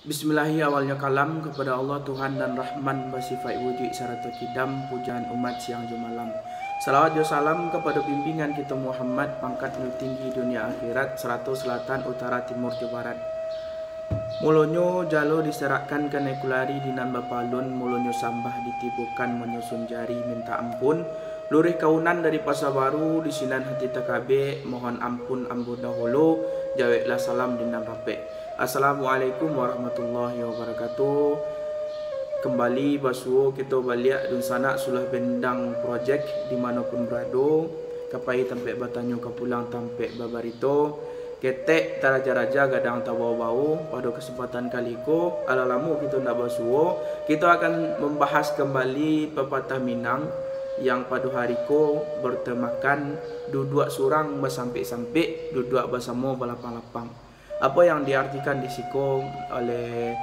Bismillahi awalnya kalam kepada Allah Tuhan dan Rahman bersifat wujud serta kidam pujian umat siang jumalam. Salawat dan salam kepada bimbingan kita Muhammad pangkat tinggi dunia akhirat serata selatan utara timur ke barat. Mulonyo jalo diserahkan ke nekulari dinan bapalun, mulonyo sambah ditibukan menyusun jari minta ampun. Lurih kaunan dari pasar baru di sinan hati takabe, mohon ampun ampun dahulu, jawablah salam dinan rape. Assalamualaikum warahmatullahi wabarakatuh. Kembali basuh kita balik dun sana sulah bendang projek dimanapun berada. Kapai tampe batanyo kapulang tampe babarito. Ketek taraja-raja gadang tabau-bau. Pada kesempatan kali ko ala lamu kita nak basuh. Kita akan membahas kembali pepatah Minang yang pada hari ko bertemakan duduk surang bersampai-sampai, duduk bersama balapang-lapang. Apa yang diartikan di siko oleh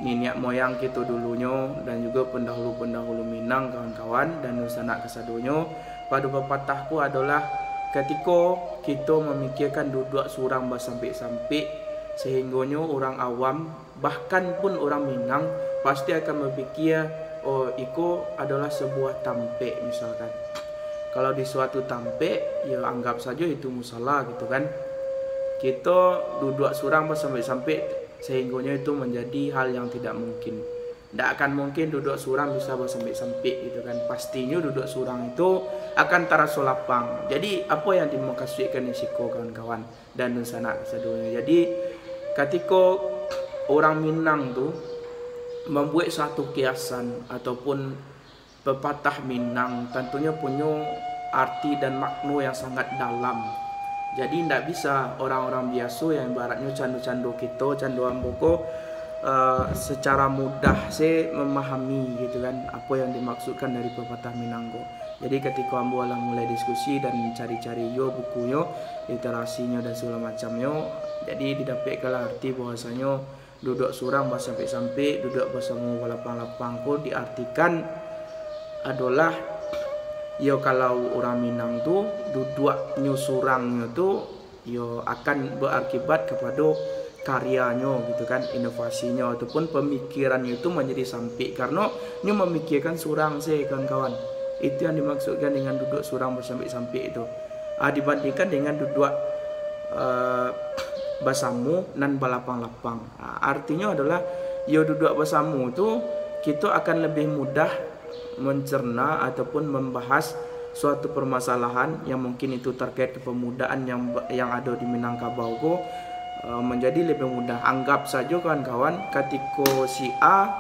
nenek moyang kita dulunya dan juga pendahulu-pendahulu Minang kawan-kawan dan sanak kesadonyo pada pepatahku adalah ketika kita memikirkan duduk surang bersampai-sampai sehingga orang awam bahkan pun orang Minang pasti akan berpikir oh iko adalah sebuah tampek misalkan. Kalau di suatu tampek ya anggap saja itu musala gitu kan. Kita duduk surang sampai-sampai sehingganya itu menjadi hal yang tidak mungkin. Tidak akan mungkin duduk surang bisa sampai-sampai gitu kan. Pastinya duduk surang itu akan taraso lapang. Jadi apa yang dimaksudkan nisiko kawan-kawan dan sana sedunia. Jadi ketika orang Minang tuh membuat satu kiasan ataupun pepatah Minang tentunya punya arti dan makna yang sangat dalam. Jadi tidak bisa orang-orang biasa yang ibaratnya candu-candu kita, candu amboko secara mudah memahami gitu kan apa yang dimaksudkan dari pepatah Minanggo. Jadi ketika ambo lah mulai diskusi dan cari-cari yo bukunya, literasinya dan segala macamnya, jadi didapatkan arti bahwasanya duduk surang sampai-sampai duduk bersama balapang-lapang ko diartikan adalah yo kalau orang Minang tu duduk nyusurangnya tu yo akan berakibat kepada karyanya gitu kan, inovasinya ataupun pemikirannya itu menjadi sampai karena nyu memikirkan surang kawan-kawan. Itu yang dimaksudkan dengan duduk surang bersampai-sampai itu. Dibandingkan dengan duduk bersama nan balapang-lapang. Artinya adalah yo duduk bersama tu kita akan lebih mudah mencerna ataupun membahas suatu permasalahan yang mungkin itu terkait kepemudaan yang ada di Minangkabau ko menjadi lebih mudah. Anggap saja kawan-kawan ketika si A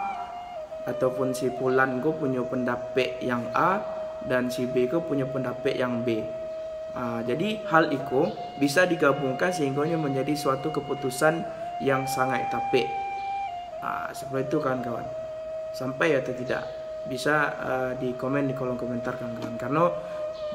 ataupun si Fulan ko punya pendapat yang A dan si B ko punya pendapat yang B. Jadi hal itu bisa digabungkan sehingga menjadi suatu keputusan yang sangat tepat. Seperti itu kawan-kawan. Sampai atau tidak? Bisa di komen di kolom komentar kawan-kawan. Karena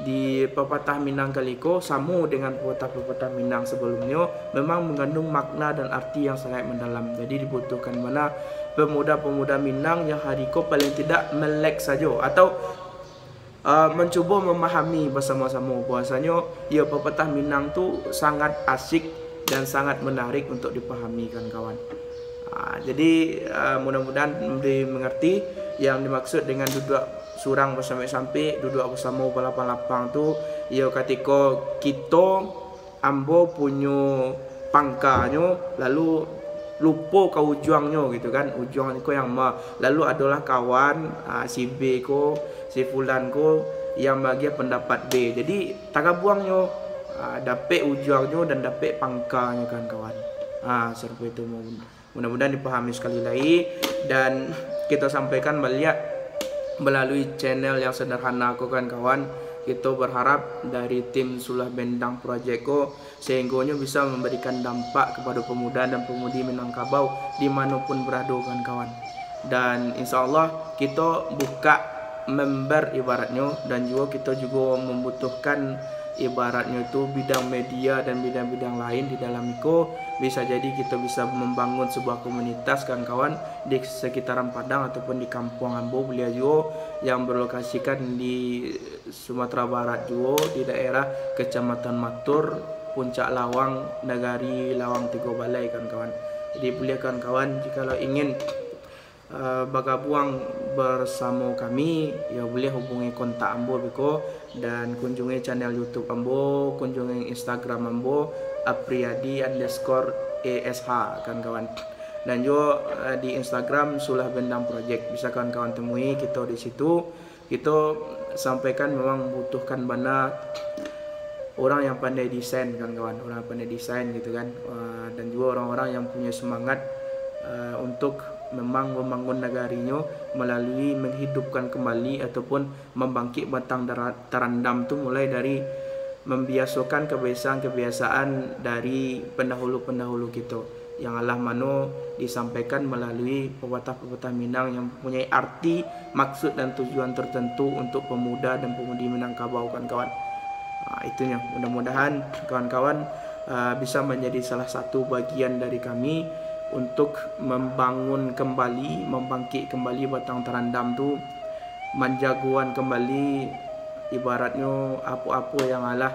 di pepatah Minang kaliko sama dengan pepatah Minang sebelumnya memang mengandung makna dan arti yang sangat mendalam. Jadi dibutuhkan mana pemuda-pemuda Minang yang hariko paling tidak melek saja atau mencoba memahami bersama-sama bahwasanya ya pepatah Minang tu sangat asik dan sangat menarik untuk dipahami kawan-kawan. Jadi mudah-mudahan dimengerti yang dimaksud dengan duduk surang bersampai-sampai, duduk bersama balapang-lapang tu ya ketika kita ambo punya pangkanya lalu lupa ke ujungnya gitu kan, ujung ko yang lalu adalah kawan si B ko, si Fulan ko yang bagi pendapat B. Jadi tagabuangnya dapat ujungnya dan dapat pangkanya kan kawan. Seperti itu mudah-mudahan dipahami sekali lagi dan kita sampaikan balik melalui channel yang sederhana aku kawan-kawan. Kita berharap dari tim Sulah Bendang Project ko sehingga bisa memberikan dampak kepada pemuda dan pemudi Minangkabau dimanapun berada kawan-kawan. Dan insya Allah kita buka member ibaratnya dan juga kita juga membutuhkan ibaratnya itu bidang media dan bidang-bidang lain di dalam itu. Bisa jadi kita bisa membangun sebuah komunitas kawan-kawan di sekitaran Padang ataupun di Kampung Ambo Belia juga yang berlokasikan di Sumatera Barat juga di daerah Kecamatan Matur, Puncak Lawang, Negari Lawang Tigo Balai kawan-kawan. Jadi boleh kawan-kawan jikalau ingin bergabung bersama kami, ya boleh hubungi kontak Ambo beko dan kunjungi channel YouTube Ambo, kunjungi Instagram Ambo @apriyadi_ash kawan-kawan. Dan juga di Instagram Sulah Bendang Project bisa kawan-kawan temui kita di situ. Kita sampaikan memang membutuhkan banyak orang yang pandai desain kawan-kawan, orang yang pandai desain gitu kan, dan juga orang-orang yang punya semangat untuk memang membangun negarinya melalui menghidupkan kembali ataupun membangkit batang terendam tu, mulai dari membiasakan kebiasaan-kebiasaan dari pendahulu-pendahulu kita yang Allah mano disampaikan melalui pepatah-pepatah Minang yang mempunyai arti, maksud dan tujuan tertentu untuk pemuda dan pemudi Minangkabau kawan-kawan. Itunya, mudah-mudahan kawan-kawan bisa menjadi salah satu bagian dari kami untuk membangun kembali, membangkit kembali batang terendam tu, menjagoan kembali ibaratnya apa-apa yang Allah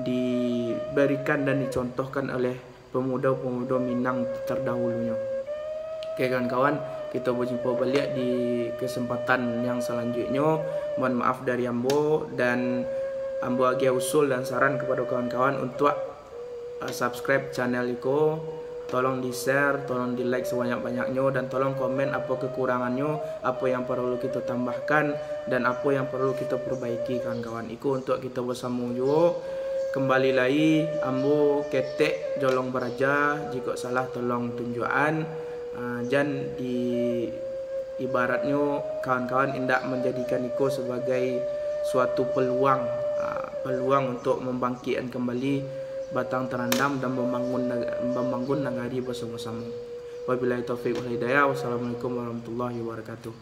diberikan dan dicontohkan oleh pemuda-pemuda Minang terdahulunya. Oke kawan-kawan, kita berjumpa balik di kesempatan yang selanjutnya. Mohon maaf dari Ambo, dan Ambo bagi usul dan saran kepada kawan-kawan untuk subscribe channel Iko. Tolong di share, tolong di like sebanyak-banyaknya, dan tolong komen apa kekurangannya, apa yang perlu kita tambahkan, dan apa yang perlu kita perbaiki kawan-kawan. Iku untuk kita bersama juga. Kembali lagi Ambo ketek jolong beraja, jika salah tolong tunjukan. Dan di ibaratnya kawan-kawan indak menjadikan Iko sebagai suatu peluang untuk membangkitkan kembali batang terendam dan membangun negari bersama-sama. Wabillahi taufiq wal hidayah. Wassalamualaikum warahmatullahi wabarakatuh.